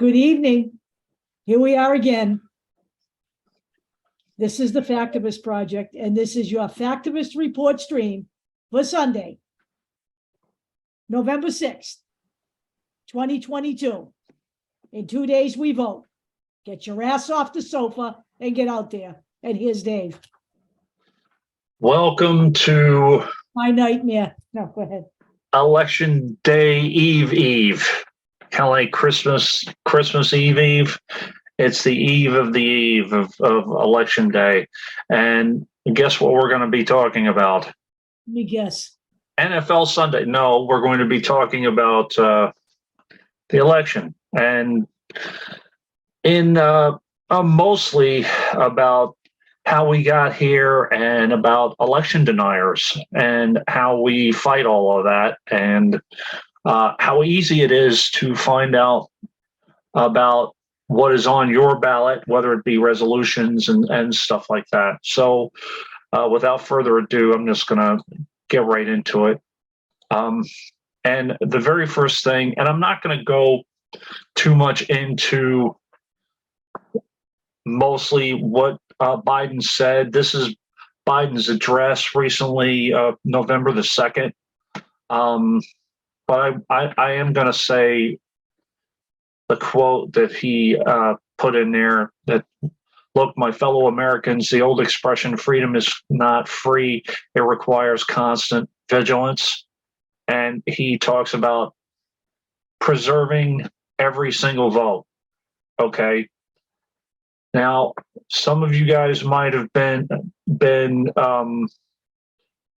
Good evening. Here we are again. This is the Factivist Project, and this is your Factivist Report stream for Sunday, November 6th, 2022. In 2 days, we vote. Get your ass off the sofa and get out there. And here's Dave. Welcome to My nightmare. No, go ahead. Election Day Eve. Kind of like Christmas Eve. It's the eve of the eve of Election Day. And guess what we're going to be talking about? Let me guess. NFL Sunday. No, we're going to be talking about the election. And in mostly about how we got here and about election deniers and how we fight all of that and how easy it is to find out about what is on your ballot, whether it be resolutions and stuff like that. So without further ado, I'm just going to get right into it. And the very first thing, and I'm not going to go too much into mostly what Biden said. This is Biden's address recently, November the 2nd. But I am going to say the quote that he put in there that, look, my fellow Americans, the old expression, freedom is not free. It requires constant vigilance. And he talks about preserving every single vote. Okay. Now, some of you guys might have been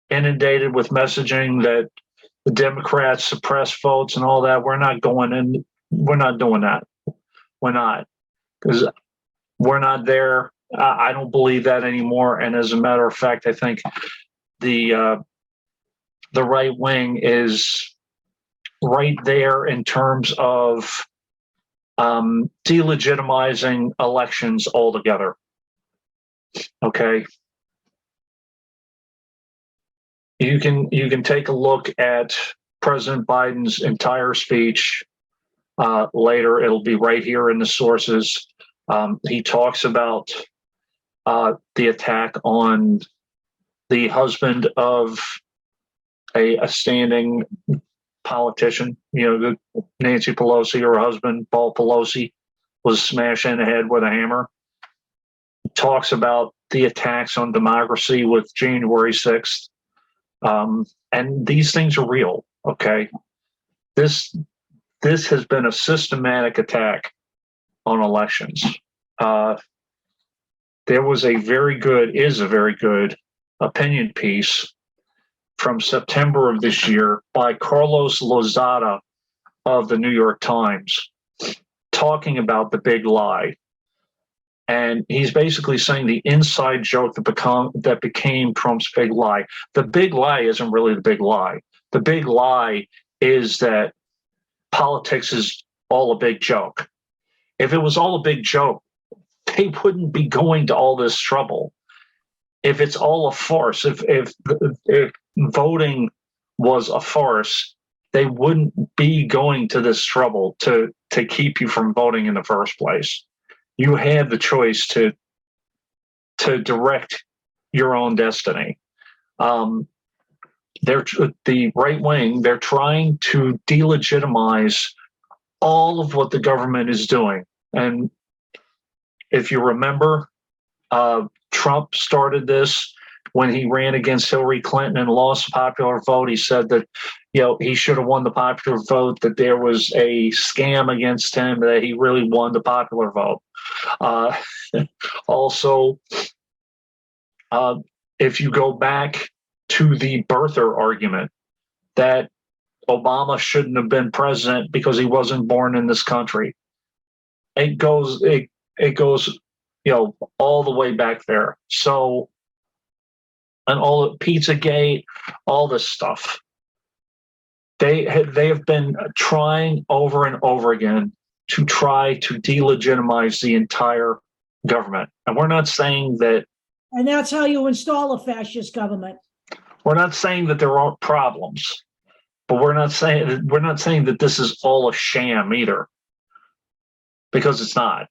inundated with messaging that the Democrats suppress votes and all that. We're not going in. We're not doing that. We're not, because we're not there. I don't believe that anymore. And as a matter of fact, I think the right wing is right there in terms of delegitimizing elections altogether. Okay. You can take a look at President Biden's entire speech later. It'll be right here in the sources. He talks about the attack on the husband of a standing politician, Nancy Pelosi, her husband, Paul Pelosi, was smashed in the head with a hammer. Talks about the attacks on democracy with January 6th. And these things are real, okay? This has been a systematic attack on elections. There was a very good opinion piece from September of this year by Carlos Lozada of the New York Times talking about the big lie. And he's basically saying the inside joke that became Trump's big lie. The big lie isn't really the big lie. The big lie is that politics is all a big joke. If it was all a big joke, they wouldn't be going to all this trouble. If it's all a farce, if voting was a farce, they wouldn't be going to this trouble to keep you from voting in the first place. You had the choice to direct your own destiny. The right wing, they're trying to delegitimize all of what the government is doing. And if you remember, Trump started this when he ran against Hillary Clinton and lost the popular vote. He said that, he should have won the popular vote, that there was a scam against him, that he really won the popular vote. Also, if you go back to the birther argument that Obama shouldn't have been president because he wasn't born in this country, it goes all the way back there. So, and all the Pizzagate, all this stuff, they have been trying over and over again to try to delegitimize the entire government. And we're not saying that. And that's how you install a fascist government. We're not saying that there aren't problems, but we're not saying that this is all a sham either. because it's not.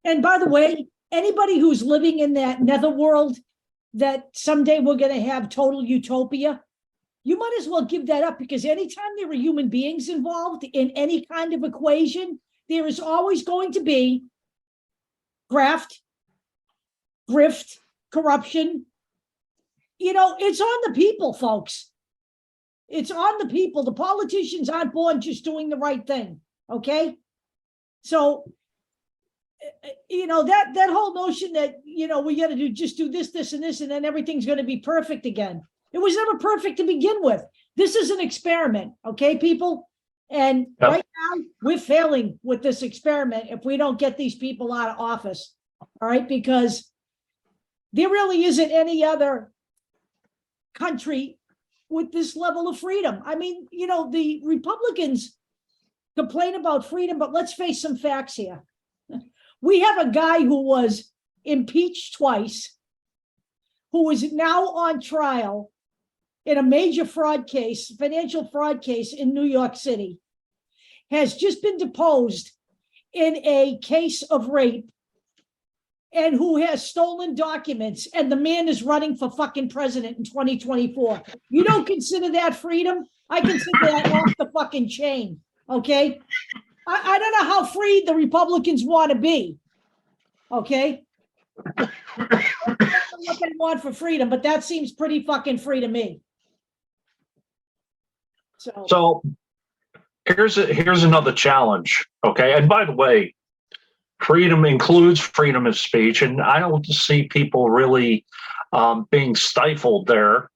And by the way, anybody who's living in that netherworld that someday we're going to have total utopia, you might as well give that up, because anytime there are human beings involved in any kind of equation, there is always going to be graft, grift, corruption. You know, it's on the people, folks. It's on the people. The politicians aren't born just doing the right thing, okay? So, you know, that whole notion that, you know, we got to just do this, this, and this, and then everything's going to be perfect again. It was never perfect to begin with. This is an experiment, okay, people? And right now, we're failing with this experiment if we don't get these people out of office, all right? Because there really isn't any other country with this level of freedom. I mean, you know, the Republicans complain about freedom, but let's face some facts here. We have a guy who was impeached twice, who is now on trial in a major fraud case, financial fraud case in New York City, has just been deposed in a case of rape, and who has stolen documents, and the man is running for fucking president in 2024. You don't consider that freedom? I consider that off the fucking chain, okay? I don't know how free the Republicans want to be, okay? I don't know what they want for freedom, but that seems pretty fucking free to me. So here's another challenge, okay? And by the way, freedom includes freedom of speech, and I don't see people really being stifled there.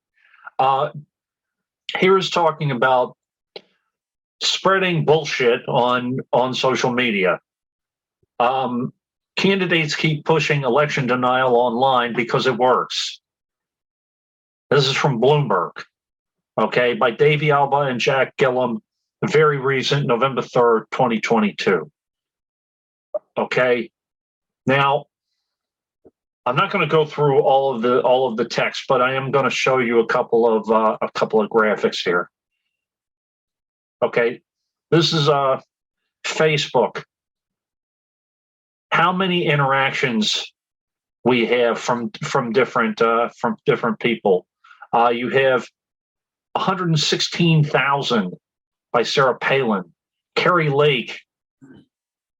Here's talking about spreading bullshit on social media. Candidates keep pushing election denial online because it works. This is from Bloomberg, okay, by Davey Alba and Jack Gillum, very recent, November 3rd, 2022. Okay, now I'm not going to go through all of the text, but I am going to show you a couple of graphics here. Okay, this is Facebook. How many interactions we have from different people? You have 116,000 by Sarah Palin. Carrie Lake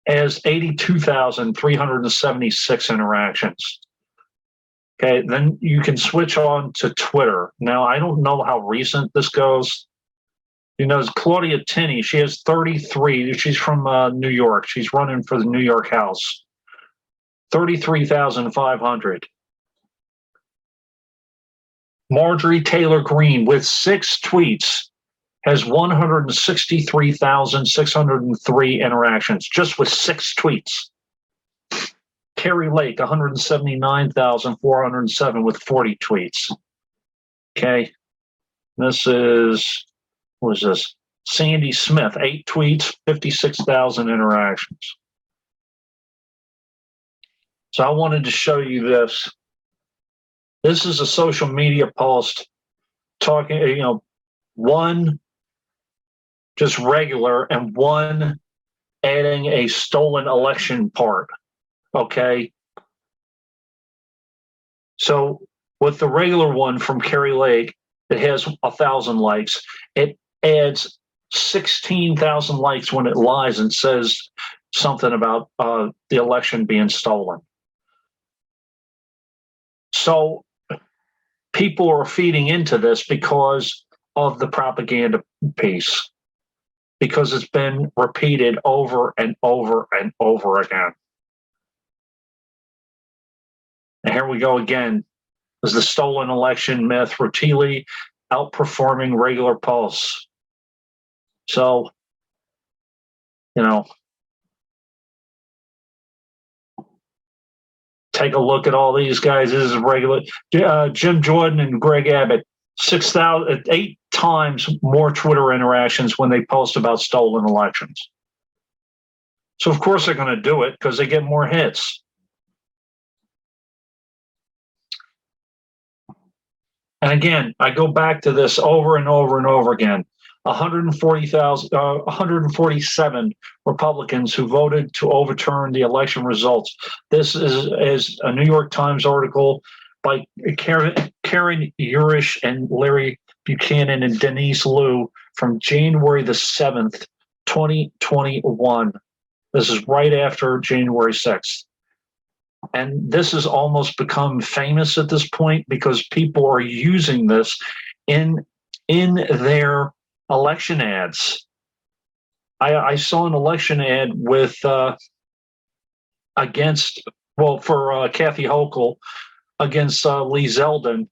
has 82,376 interactions. Okay, then you can switch on to Twitter. Now, I don't know how recent this goes. You know, Claudia Tinney, she has 33. She's from New York. She's running for the New York House. 33,500. Marjorie Taylor Greene, with 6 tweets, has 163,603 interactions, just with 6 tweets. Carrie Lake, 179,407 with 40 tweets. Okay. This is, what is this? Sandy Smith, 8 tweets, 56,000 interactions. So I wanted to show you this. This is a social media post talking, you know, one just regular and one adding a stolen election part. Okay. So with the regular one from Carrie Lake, it has 1,000 likes. It adds 16,000 likes when it lies and says something about the election being stolen. So people are feeding into this because of the propaganda piece, because it's been repeated over and over and over again. And here we go again. Is the stolen election myth routinely outperforming regular polls? So, you know, take a look at all these guys. This is regular. Jim Jordan and Greg Abbott, 8 times more Twitter interactions when they post about stolen elections. So of course they're going to do it because they get more hits. And again, I go back to this over and over and over again. 147 Republicans who voted to overturn the election results. This is a New York Times article by Karen Urish and Larry Buchanan and Denise Liu from January the 7th, 2021. This is right after January 6th. And this has almost become famous at this point because people are using this in their election ads. I saw an election ad with for Kathy Hochul against Lee Zeldin,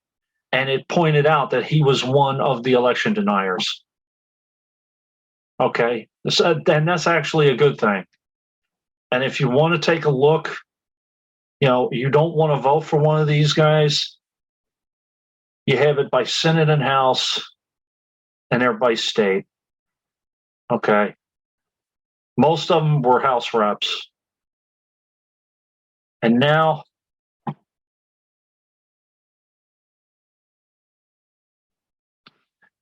and it pointed out that he was one of the election deniers. Okay, and that's actually a good thing. And if you want to take a look, you don't want to vote for one of these guys, you have it by Senate and House, and they're by state. Okay. Most of them were House reps. And now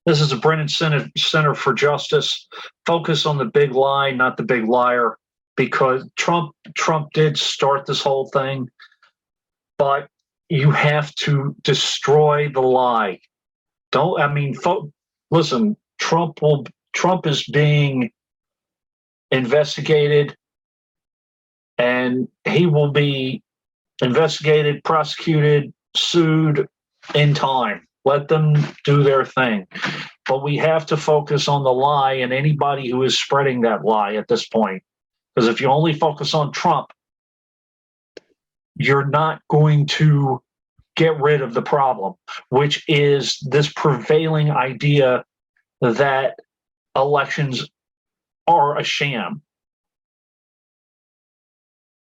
this is the Brennan Center for Justice. Focus on the big lie, not the big liar, because Trump did start this whole thing, but you have to destroy the lie. Listen, Trump is being investigated, and he will be investigated, prosecuted, sued in time. Let them do their thing. But we have to focus on the lie and anybody who is spreading that lie at this point. Because if you only focus on Trump, you're not going to get rid of the problem, which is this prevailing idea that elections are a sham.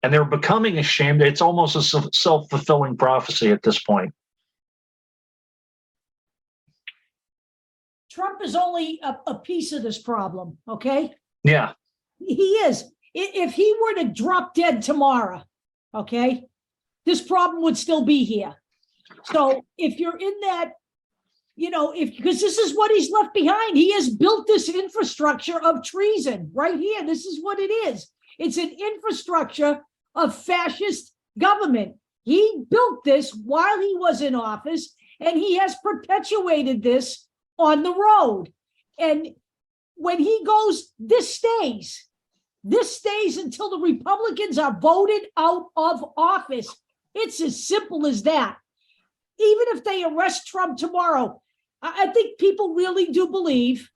And they're becoming a sham. It's almost a self-fulfilling prophecy at this point. Trump is only a piece of this problem, okay? Yeah. He is. If he were to drop dead tomorrow, okay, this problem would still be here. So if you're in that, because this is what he's left behind. He has built this infrastructure of treason right here. This is what it is. It's an infrastructure of fascist government. He built this while he was in office, and he has perpetuated this on the road. And when he goes, this stays. This stays until the Republicans are voted out of office. It's as simple as that. Even if they arrest Trump tomorrow, I think people really do believe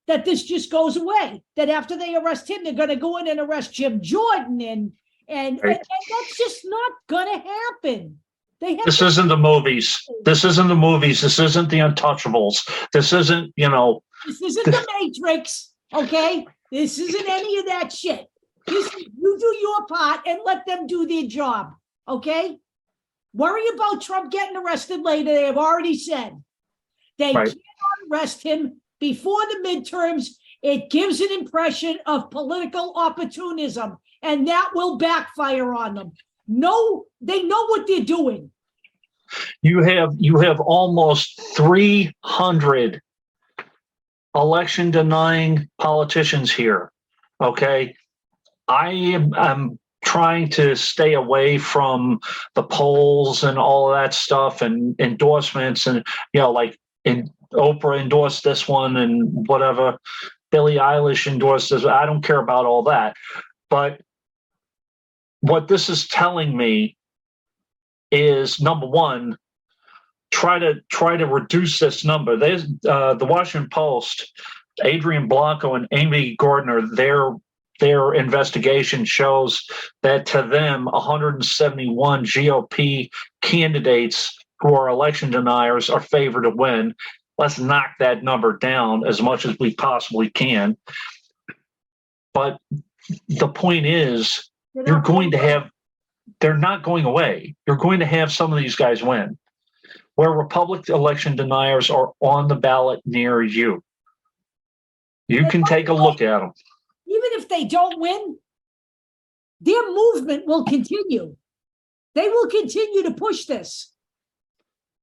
that this just goes away, that after they arrest him, they're going to go in and arrest Jim Jordan, and that's just not going to happen. This isn't the movies. This isn't the movies. This isn't the Untouchables. This isn't, This isn't the Matrix, okay? This isn't any of that shit. You do your part and let them do their job, okay? Worry about Trump getting arrested later. They have already said they cannot arrest him before the midterms. It gives an impression of political opportunism, and that will backfire on them. No, they know what they're doing. You have almost 300 election denying politicians here. Okay, I am trying to stay away from the polls and all of that stuff and endorsements and Oprah endorsed this one and whatever, Billie Eilish endorsed this. I don't care about all that. But what this is telling me is, number one, try to reduce this number. There's the Washington Post, Adrian Blanco and Amy Gardner, their investigation shows that to them, 171 GOP candidates who are election deniers are favored to win. Let's knock that number down as much as we possibly can. But the point is, they're not going away. You're going to have some of these guys win. Where Republican election deniers are on the ballot near you. You can take a look at them. Even if they don't win, their movement will continue. They will continue to push this.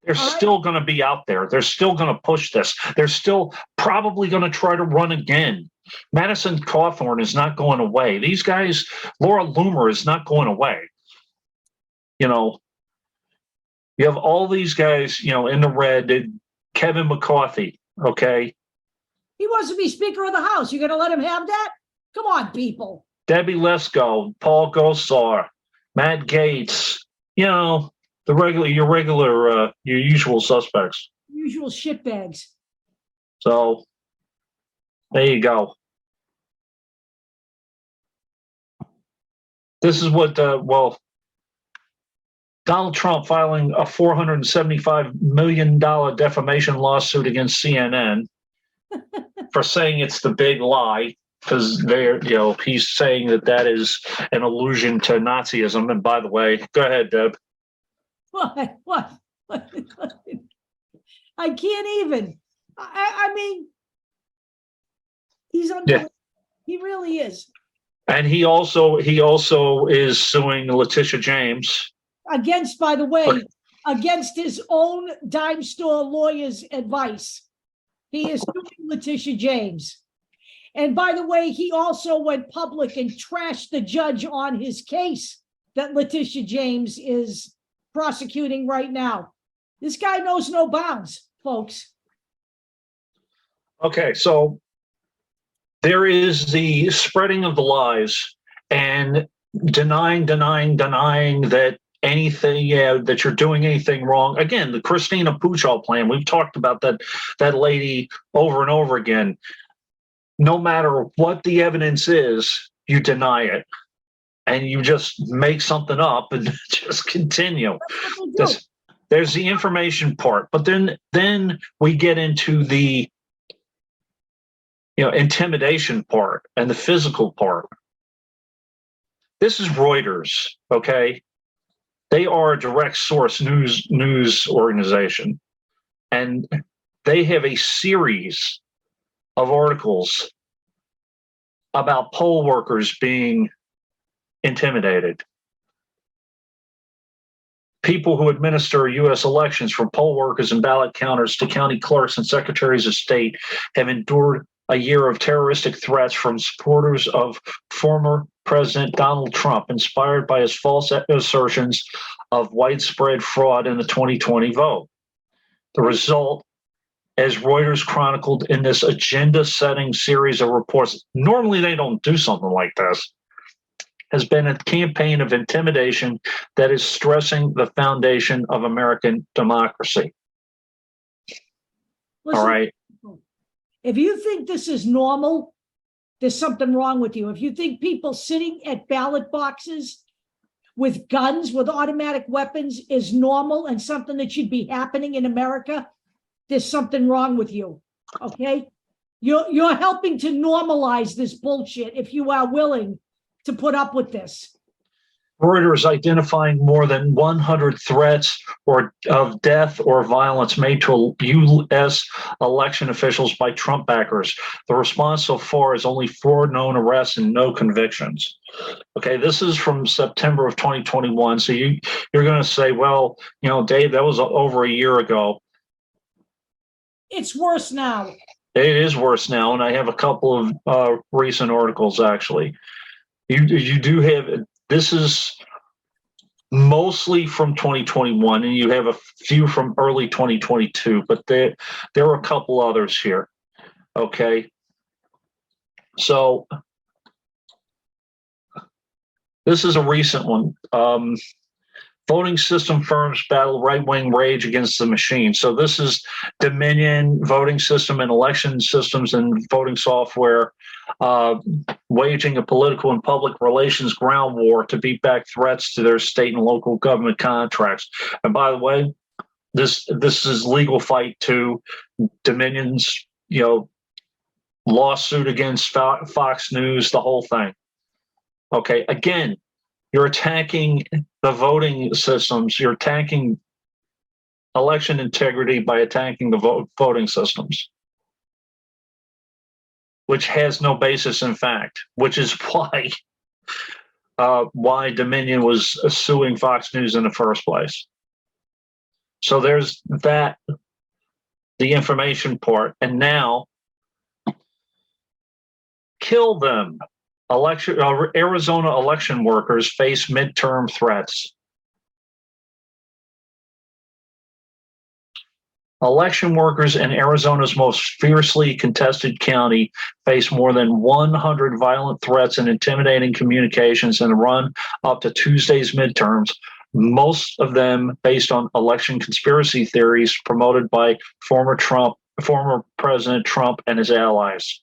They're still going to be out there. They're still going to push this. They're still probably going to try to run again. Madison Cawthorn is not going away. These guys, Laura Loomer is not going away. You know, you have all these guys, you know, in the red. Kevin McCarthy, okay? He wants to be Speaker of the House. You're going to let him have that? Come on, people. Debbie Lesko, Paul Gosar, Matt Gaetz, you know, your usual suspects. Usual shitbags. So there you go. This is what, Donald Trump filing a $475 million defamation lawsuit against CNN for saying it's the big lie, because he's saying that is an allusion to Nazism. And by the way, go ahead, Deb. What? I can't even. I mean, he's unbelievable. He really is. And he also is suing Letitia James. By the way, against his own dime store lawyer's advice. He is suing Letitia James. And by the way, he also went public and trashed the judge on his case that Letitia James is prosecuting right now. This guy knows no bounds, folks. Okay, so there is the spreading of the lies and denying that anything, that you're doing anything wrong. Again, the Christina Puchal plan, we've talked about that lady over and over again. No matter what the evidence is, you deny it. And you just make something up and just continue. There's the information part, but then we get into the intimidation part and the physical part. This is Reuters, okay? They are a direct source news organization, and they have a series of articles about poll workers being intimidated. People who administer U.S. elections, from poll workers and ballot counters to county clerks and secretaries of state, have endured a year of terroristic threats from supporters of former President Donald Trump, inspired by his false assertions of widespread fraud in the 2020 vote. The result, as Reuters chronicled in this agenda-setting series of reports, normally they don't do something like this, has been a campaign of intimidation that is stressing the foundation of American democracy. Listen, all right. If you think this is normal, there's something wrong with you. If you think people sitting at ballot boxes with guns, with automatic weapons is normal and something that should be happening in America, there's something wrong with you, okay? You're helping to normalize this bullshit if you are willing to put up with this. Reuters identifying more than 100 threats of death or violence made to U.S. election officials by Trump backers. The response so far is only 4 known arrests and no convictions. Okay, this is from September of 2021. So you're going to say, well, Dave, that was over a year ago. It's worse now. It is worse now, and I have a couple of recent articles, actually. You do have, this is mostly from 2021, and you have a few from early 2022, but there are a couple others here, okay? So this is a recent one. Voting system firms battle right-wing rage against the machine. So this is Dominion voting system and election systems and voting software waging a political and public relations ground war to beat back threats to their state and local government contracts. And by the way, this is legal fight to Dominion's lawsuit against Fox News, the whole thing. Okay, again, you're attacking the voting systems. You're attacking election integrity by attacking the voting systems, which has no basis in fact, which is why Dominion was suing Fox News in the first place. So there's that, the information part. And now, kill them. Arizona election workers face midterm threats. Election workers in Arizona's most fiercely contested county face more than 100 violent threats and intimidating communications in the run up to Tuesday's midterms, most of them based on election conspiracy theories promoted by former President Trump and his allies.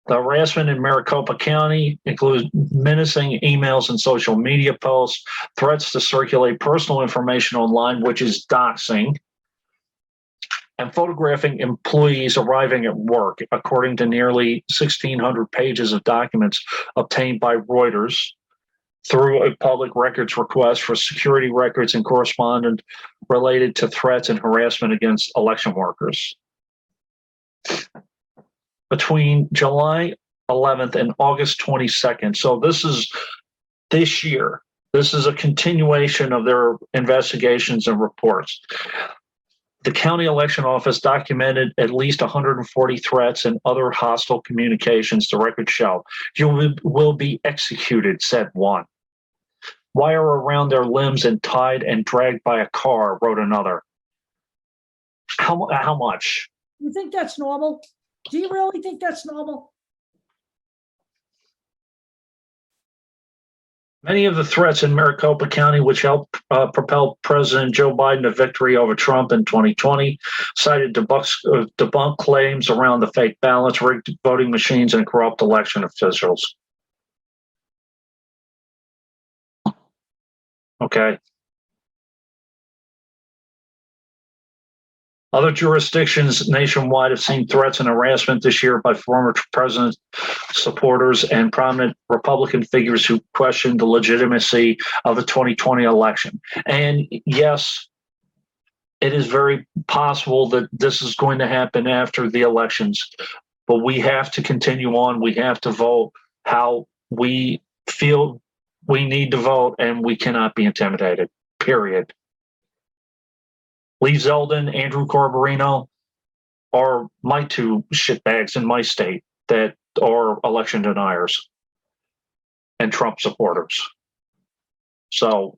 The harassment in Maricopa County includes menacing emails and social media posts, threats to circulate personal information online, which is doxing, and photographing employees arriving at work, according to nearly 1,600 pages of documents obtained by Reuters through a public records request for security records and correspondence related to threats and harassment against election workers. Between July 11th and August 22nd, so this is this year, this is a continuation of their investigations and reports. The county election office documented at least 140 threats and other hostile communications, the record show. You will be executed, said one. Wire around their limbs and tied and dragged by a car, wrote another. How much? You think that's normal? Do you really think that's normal? Many of the threats in Maricopa County, which helped propel President Joe Biden to victory over Trump in 2020, cited debunk claims around the fake ballots, rigged voting machines, and corrupt election officials. Okay. Other jurisdictions nationwide have seen threats and harassment this year by former president supporters and prominent Republican figures who questioned the legitimacy of the 2020 election. And yes, it is very possible that this is going to happen after the elections, but we have to continue on. We have to vote how we feel we need to vote, and we cannot be intimidated, period. Lee Zeldin, Andrew Corborino are my two shitbags in my state that are election deniers and Trump supporters. So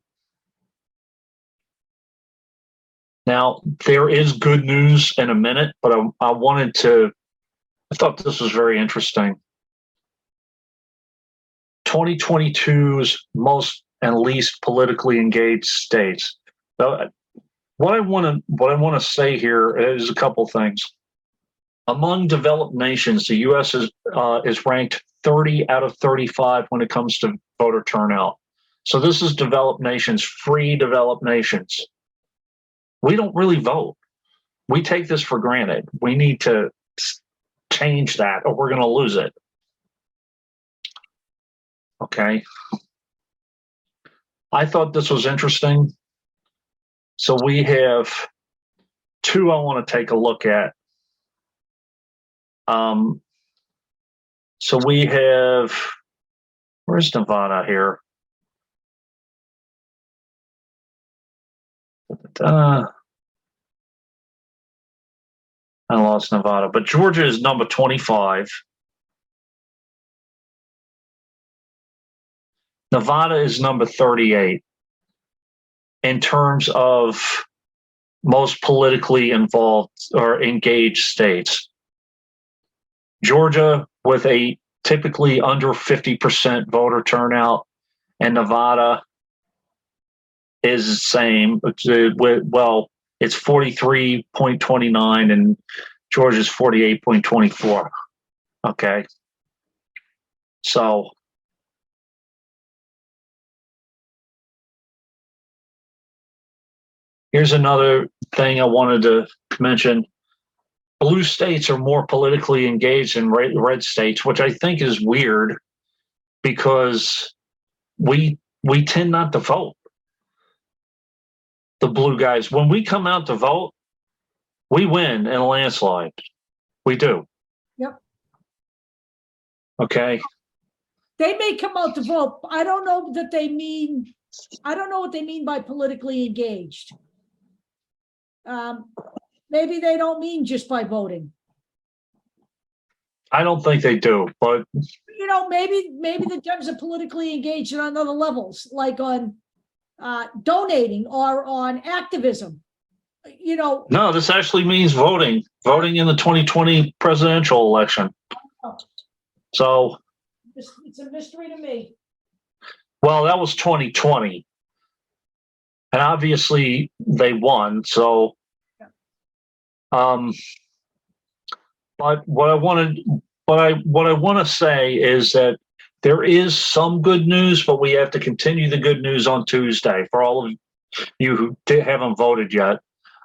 now there is good news in a minute, but I thought this was very interesting. 2022's most and least politically engaged states. What I want to say here is a couple things. Among developed nations, the U.S. is ranked 30 out of 35 when it comes to voter turnout. So this is developed nations, free developed nations. We don't really vote. We take this for granted. We need to change that, or we're going to lose it. Okay. I thought this was interesting. So we have two I want to take a look at. So we have, where's Nevada here? I lost Nevada, but Georgia is number 25. Nevada is number 38. In terms of most politically involved or engaged states. Georgia with a typically under 50% voter turnout, and Nevada is the same. Well, it's 43.29 and Georgia's 48.24. Okay. So here's another thing I wanted to mention. Blue states are more politically engaged than red states, which I think is weird because we tend not to vote. The blue guys, when we come out to vote, we win in a landslide. We do. Yep. Okay. They may come out to vote. I don't know what they mean by politically engaged. maybe they don't mean just by voting. I don't think they do, but Maybe the Dems are politically engaged on other levels, like on donating or on activism. No, this actually means voting in the 2020 presidential election. So it's a mystery to me. Well, that was 2020, and obviously they won. So, but what I want to say is that there is some good news, but we have to continue the good news on Tuesday for all of you who haven't voted yet.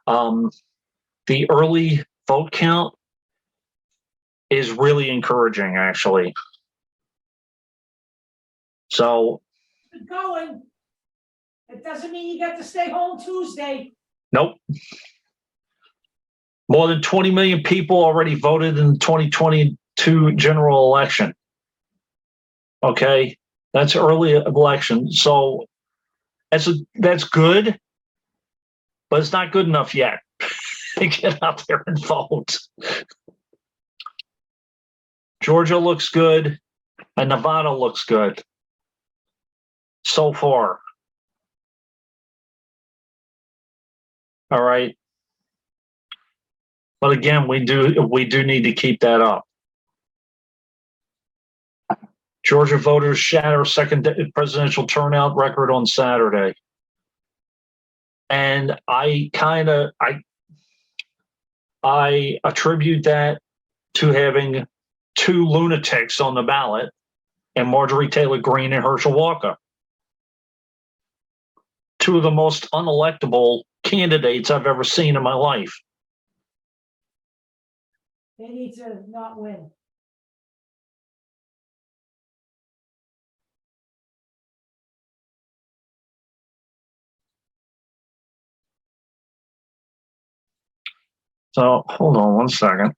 The early vote count is really encouraging, actually. So. Going. It doesn't mean you got to stay home Tuesday. Nope. More than 20 million people already voted in the 2022 general election. Okay, that's early election. So that's good, but it's not good enough yet. Get out there and vote. Georgia looks good, and Nevada looks good so far. All right. But again, we do need to keep that up. Georgia voters shatter second presidential turnout record on Saturday. And I attribute that to having two lunatics on the ballot, and Marjorie Taylor Greene and Herschel Walker. Two of the most unelectable candidates I've ever seen in my life. They need to not win. So hold on one second.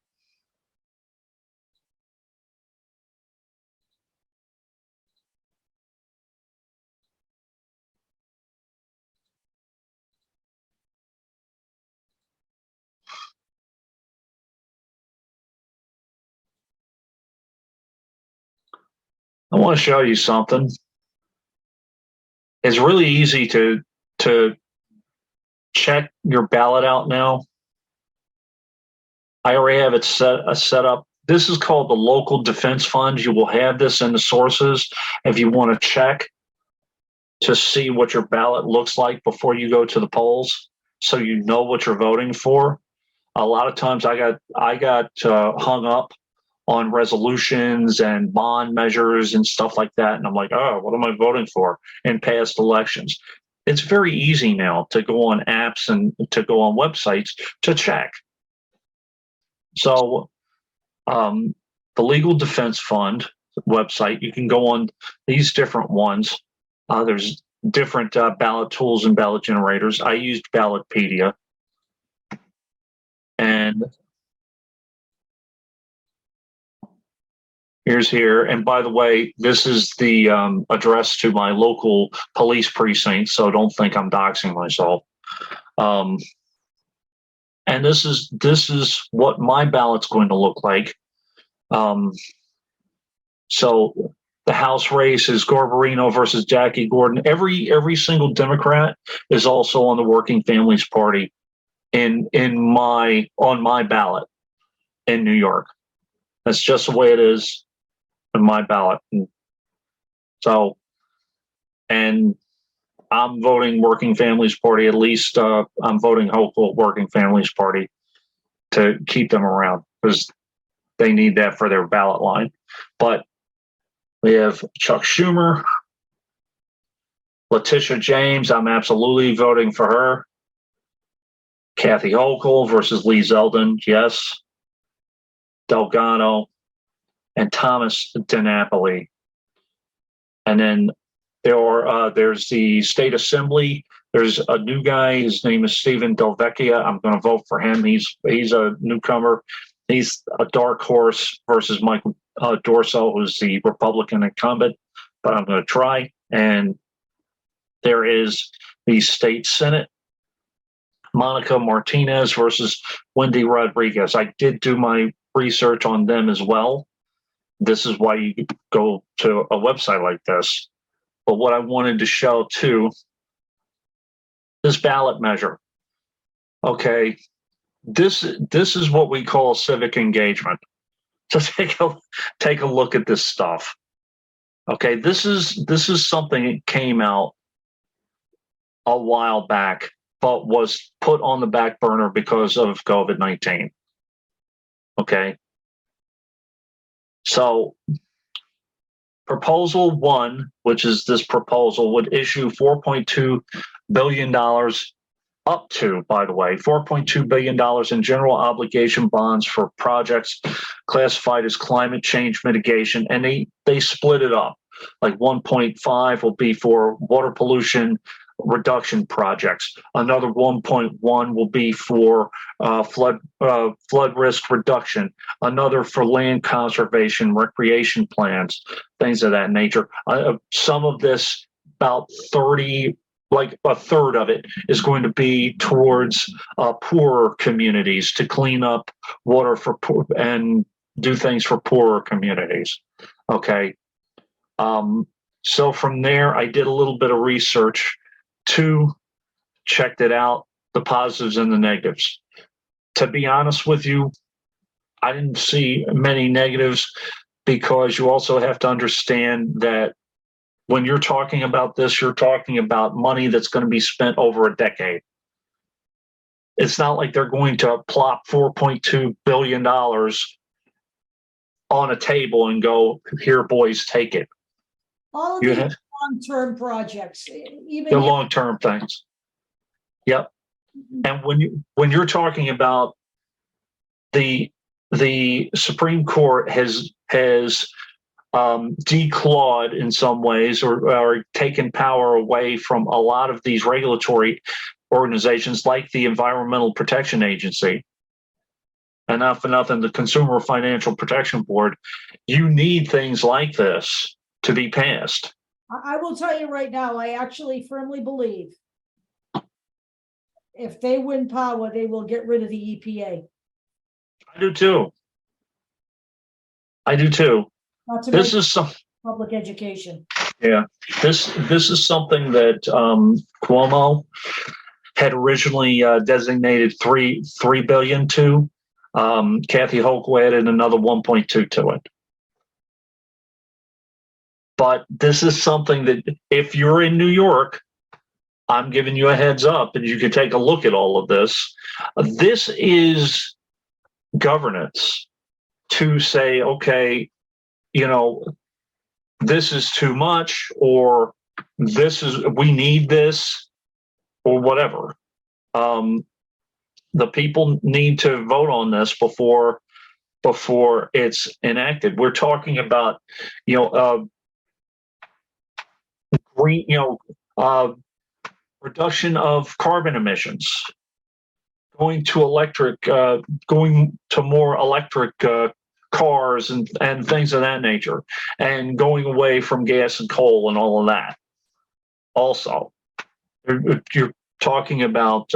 I want to show you something. It's really easy to check your ballot out now. I already have it set up. This is called the Local Defense Fund. You will have this in the sources if you want to check to see what your ballot looks like before you go to the polls, so you know what you're voting for. A lot of times I got hung up on resolutions and bond measures and stuff like that, and I'm like, oh, what am I voting for in past elections? It's very easy now to go on apps and to go on websites to check. So the Legal Defense Fund website, you can go on these different ones. There's different ballot tools and ballot generators. I used Ballotpedia. And here's here. And by the way, this is the address to my local police precinct, so don't think I'm doxing myself. And this is what my ballot's going to look like. So the House race is Garbarino versus Jackie Gordon. Every single Democrat is also on the Working Families Party on my ballot in New York. That's just the way it is in my ballot. So, and I'm voting Working Families Party. At least I'm voting hopeful Working Families Party to keep them around, because they need that for their ballot line. But we have Chuck Schumer, Letitia James. I'm absolutely voting for her. Kathy Hochul versus Lee Zeldin. Yes. Delgado and Thomas DiNapoli. And then there's the state assembly. There's a new guy. His name is Stephen Delvecchia. I'm going to vote for him. He's a newcomer. He's a dark horse versus Michael Dorso, who's the Republican incumbent, but I'm going to try. And there is the state Senate. Monica Martinez versus Wendy Rodriguez. I did do my research on them as well. This is why you go to a website like this. But what I wanted to show too, this ballot measure. Okay, this is what we call civic engagement. So take a look at this stuff. Okay, this is something that came out a while back, but was put on the back burner because of COVID-19. Okay, so proposal 1, which is this proposal, would issue $4.2 billion up to, by the way, $4.2 billion in general obligation bonds for projects classified as climate change mitigation. And they split it up. Like 1.5 will be for water pollution reduction projects. Another 1.1 will be for flood risk reduction. Another for land conservation, recreation plans, things of that nature. Some of this, about 30, like a third of it, is going to be towards poorer communities to clean up water for poor and do things for poorer communities. Okay. So from there, I did a little bit of research. 2, checked it out, the positives and the negatives. To be honest with you, I didn't see many negatives, because you also have to understand that when you're talking about this, you're talking about money that's going to be spent over a decade. It's not like they're going to plop $4.2 billion on a table and go, here, boys, take it. All of these long-term projects, even the long-term things. Yep. And when you're talking about the Supreme Court has declawed in some ways, or taken power away from a lot of these regulatory organizations like the Environmental Protection Agency, and not for nothing, the Consumer Financial Protection Board. You need things like this to be passed. I will tell you right now, I actually firmly believe if they win power, they will get rid of the EPA. I do too. I do too. Not to This make is some public education. Yeah, this is something that Cuomo had originally designated three billion to. Kathy Hochul added another 1.2 to it. But this is something that, if you're in New York, I'm giving you a heads up, and you can take a look at all of this. This is governance to say, okay, you know, this is too much, or we need this, or whatever. The people need to vote on this before it's enacted. We're talking about, green, reduction of carbon emissions, going to more electric cars and things of that nature, and going away from gas and coal and all of that. Also, you're talking about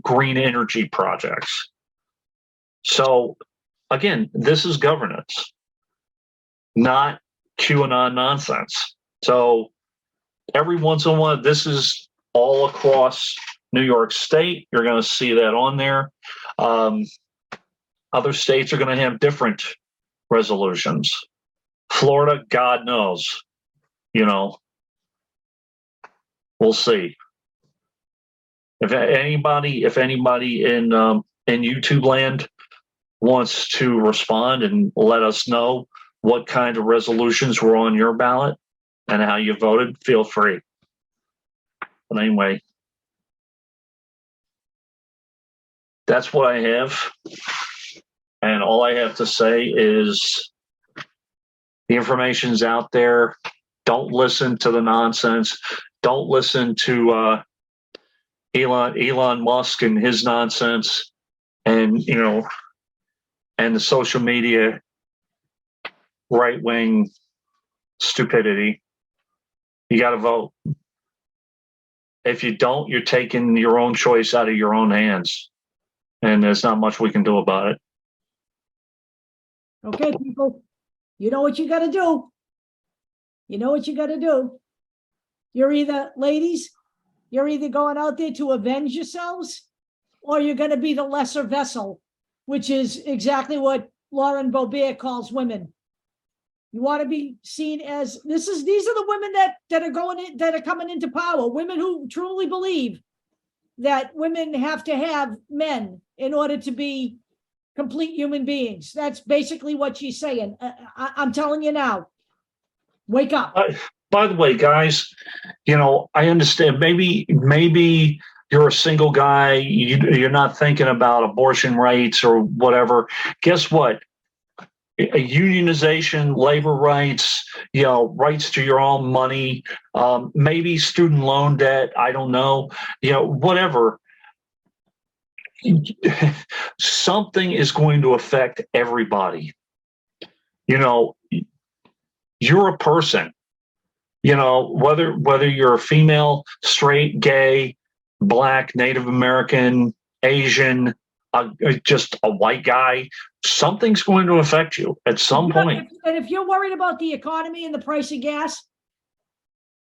green energy projects. So again, this is governance, not QAnon nonsense. So every once in a while, this is all across New York State. You're going to see that on there. Other states are going to have different resolutions. Florida, God knows, we'll see. If anybody in YouTube land wants to respond and let us know what kind of resolutions were on your ballot and how you voted, feel free. But anyway, that's what I have. And all I have to say is the information's out there. Don't listen to the nonsense. Don't listen to Elon Musk and his nonsense, and and the social media right-wing stupidity. You got to vote. If you don't, you're taking your own choice out of your own hands. And there's not much we can do about it. Okay, people, you know what you got to do. You know what you got to do. Ladies, you're either going out there to avenge yourselves, or you're going to be the lesser vessel, which is exactly what Lauren Boebert calls women. You want to be seen as these are the women that are coming into power, women who truly believe that women have to have men in order to be complete human beings. That's basically what she's saying. I'm telling you now, wake up. By the way, guys, I understand maybe you're a single guy, you're not thinking about abortion rights or whatever. Guess what? Unionization, labor rights, rights to your own money, maybe student loan debt, I don't know, whatever. Something is going to affect everybody. You're a person, whether you're a female, straight, gay, Black, Native American, Asian, just a white guy, something's going to affect you at some point. And if you're worried about the economy and the price of gas,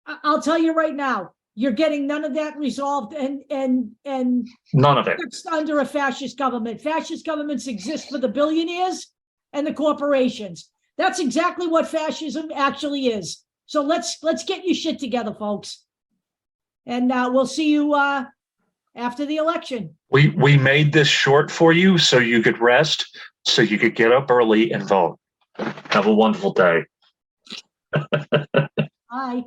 I'll tell you right now, you're getting none of that resolved, and none of it. It's under a fascist government. Fascist governments exist for the billionaires and the corporations. That's exactly what fascism actually is. So let's get your shit together, folks. And we'll see you after the election. We made this short for you so you could rest, so you could get up early and vote. Have a wonderful day. Bye.